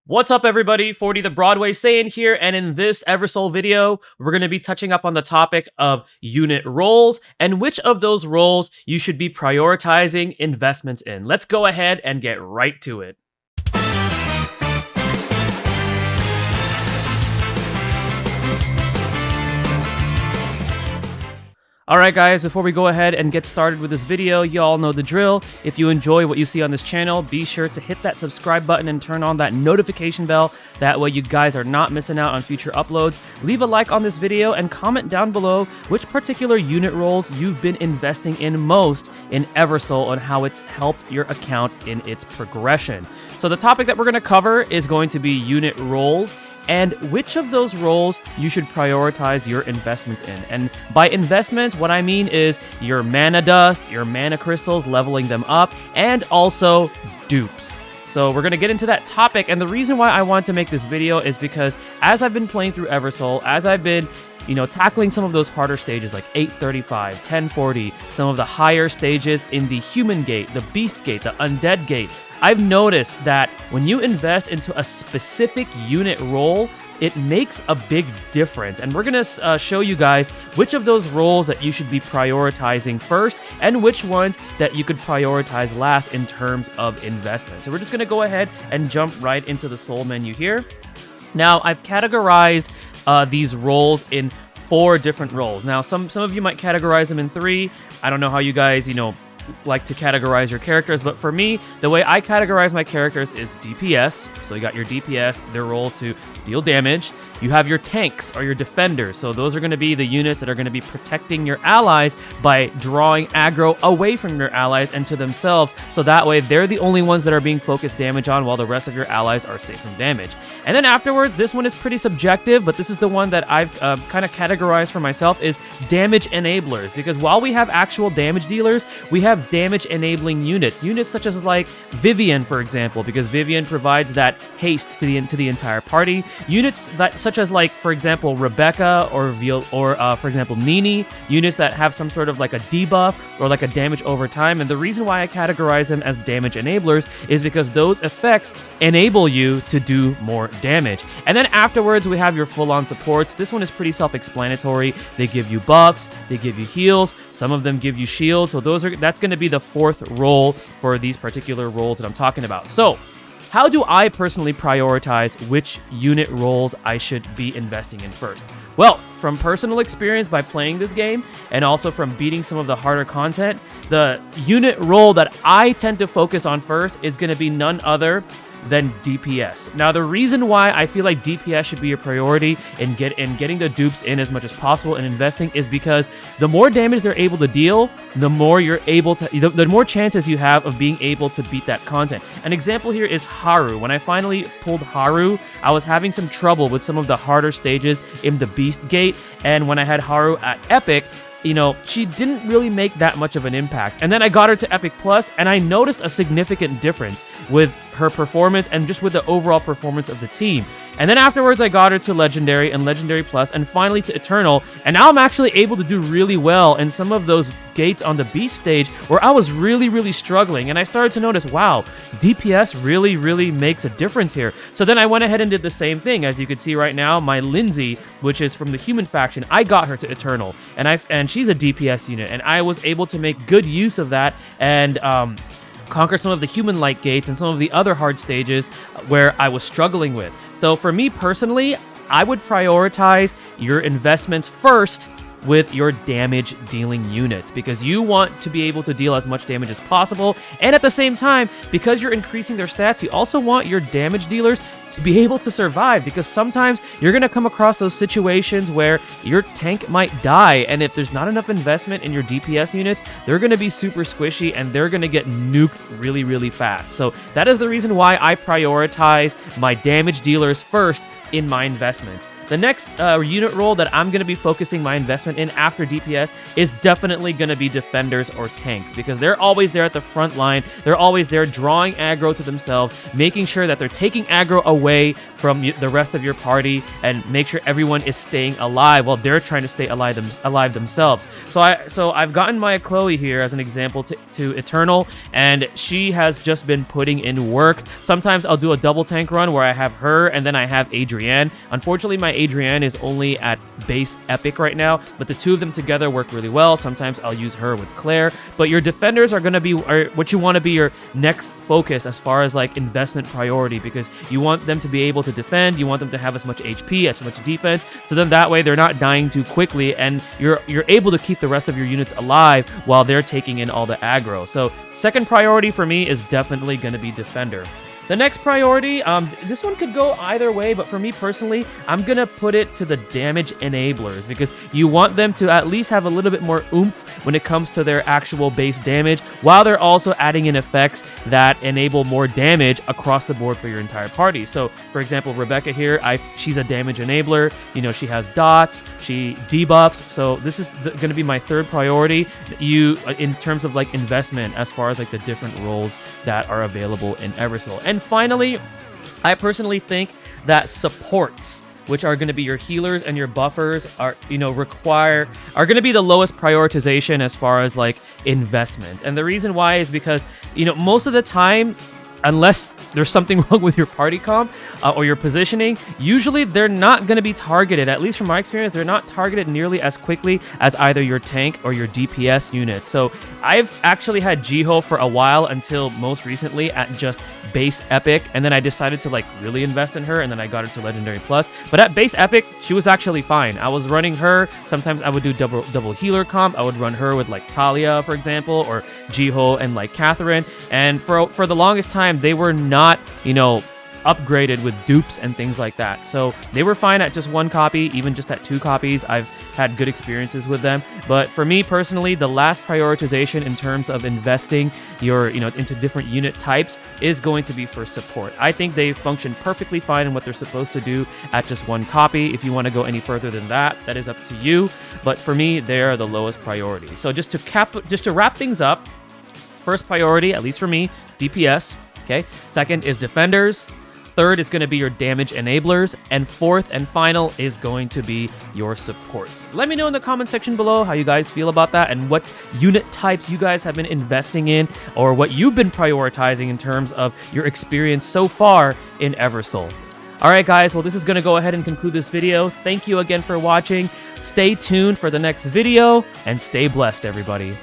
What's up everybody, 40 the Broadway Saiyan here, and in this Eversoul video, we're going to be touching up on the topic of unit roles and which of those roles you should be prioritizing investments in. Let's go ahead and get right to it. Alright guys, before we go ahead and get started with this video, you all know the drill. If you enjoy what you see on this channel, be sure to hit that subscribe button and turn on that notification bell. That way you guys are not missing out on future uploads. Leave a like on this video and comment down below which particular unit roles you've been investing in most in Eversoul and how it's helped your account in its progression. So the topic that we're going to cover is going to be unit roles and which of those roles you should prioritize your investments in. And by investments, what I mean is your mana dust, your mana crystals, leveling them up, and also dupes. So we're going to get into that topic, and the reason why I want to make this video is because as I've been playing through Eversoul, as I've been tackling some of those harder stages like 835, 1040, some of the higher stages in the human gate, the beast gate, the undead gate, I've noticed that when you invest into a specific unit role, it makes a big difference. And we're going to show you guys which of those roles that you should be prioritizing first and which ones that you could prioritize last in terms of investment. So we're just going to go ahead and jump right into the soul menu here. Now, I've categorized these roles in 4 different roles. Now, some of you might categorize them in 3. I don't know how you guys, like to categorize your characters, but for me, the way I categorize my characters is DPS. So you got your DPS, their roles to deal damage. You have your tanks or your defenders. So those are going to be the units that are going to be protecting your allies by drawing aggro away from your allies and to themselves. So that way they're the only ones that are being focused damage on while the rest of your allies are safe from damage. And then afterwards, this one is pretty subjective, but this is the one that I've kind of categorized for myself is damage enablers. Because while we have actual damage dealers, we have damage enabling units. Units such as like Vivian, for example, because Vivian provides that haste to the entire party. Units that such as like, for example, Rebecca or for example, Nini, units that have some sort of like a debuff or like a damage over time. And the reason why I categorize them as damage enablers is because those effects enable you to do more damage. And then afterwards, we have your full-on supports. This one is pretty self-explanatory. They give you buffs, they give you heals, some of them give you shields. So that's going to be the 4th role for these particular roles that I'm talking about. So how do I personally prioritize which unit roles I should be investing in first? Well, from personal experience by playing this game and also from beating some of the harder content, the unit role that I tend to focus on first is going to be none other than DPS. Now, the reason why I feel like DPS should be a priority in getting the dupes in as much as possible and investing is because the more damage they're able to deal, the more you're able to, the more chances you have of being able to beat that content. An example here is Haru. When I finally pulled Haru, I was having some trouble with some of the harder stages in the Beast Gate, and when I had Haru at Epic, she didn't really make that much of an impact. And then I got her to Epic Plus, and I noticed a significant difference with her performance and just with the overall performance of the team. And then afterwards, I got her to Legendary and Legendary Plus, and finally to Eternal. And now I'm actually able to do really well in some of those gates on the Beast stage where I was really, really struggling. And I started to notice, wow, DPS really, really makes a difference here. So then I went ahead and did the same thing. As you can see right now, my Lindsay, which is from the human faction, I got her to Eternal. And she's a DPS unit. And I was able to make good use of that and conquer some of the human-like gates and some of the other hard stages where I was struggling with. So for me personally, I would prioritize your investments first with your damage dealing units because you want to be able to deal as much damage as possible, and at the same time, because you're increasing their stats, you also want your damage dealers to be able to survive, because sometimes you're going to come across those situations where your tank might die, and if there's not enough investment in your DPS units, they're going to be super squishy and they're going to get nuked really, really fast. So that is the reason why I prioritize my damage dealers first in my investments. the next unit role that I'm going to be focusing my investment in after DPS is definitely going to be defenders or tanks, because they're always there at the front line. They're always there drawing aggro to themselves, making sure that they're taking aggro away from the rest of your party, and make sure everyone is staying alive while they're trying to stay alive themselves. So I've gotten my Chloe here as an example to Eternal, and she has just been putting in work. Sometimes I'll do a double tank run where I have her and then I have Adrienne. Unfortunately, my Adrienne is only at base epic right now, but the two of them together work really well. Sometimes I'll use her with Claire, but your defenders are going to be what you want to be your next focus as far as like investment priority, because you want them to be able to defend, you want them to have as much HP, as much defense, so then that way they're not dying too quickly, and you're able to keep the rest of your units alive while they're taking in all the aggro. So second priority for me is definitely going to be defender. The next priority, this one could go either way, but for me personally, I'm going to put it to the damage enablers, because you want them to at least have a little bit more oomph when it comes to their actual base damage, while they're also adding in effects that enable more damage across the board for your entire party. So, for example, Rebecca here, she's a damage enabler. You know, she has dots, she debuffs, so this is going to be my third priority in terms of like investment as far as like the different roles that are available in Eversoul. And finally, I personally think that supports, which are going to be your healers and your buffers, are going to be the lowest prioritization as far as like investment. And the reason why is because, most of the time, unless there's something wrong with your party comp or your positioning, usually they're not going to be targeted. At least from my experience, they're not targeted nearly as quickly as either your tank or your DPS unit. So I've actually had Jiho for a while, until most recently at just base epic, and then I decided to like really invest in her, and then I got her to legendary plus. But at base epic, she was actually fine. I was running her. Sometimes I would do double healer comp. I would run her with like Talia, for example, or Jiho and like Catherine. And for the longest time, they were not, upgraded with dupes and things like that. So they were fine at just one copy, even just at 2 copies. I've had good experiences with them. But for me personally, the last prioritization in terms of investing into different unit types is going to be for support. I think they function perfectly fine in what they're supposed to do at just 1 copy. If you want to go any further than that, that is up to you. But for me, they are the lowest priority. So just to wrap things up, first priority, at least for me, DPS. Okay. Second is defenders. Third is going to be your damage enablers. And fourth and final is going to be your supports. Let me know in the comment section below how you guys feel about that, and what unit types you guys have been investing in, or what you've been prioritizing in terms of your experience so far in Eversoul. All right, guys. Well, this is going to go ahead and conclude this video. Thank you again for watching. Stay tuned for the next video, and stay blessed, everybody.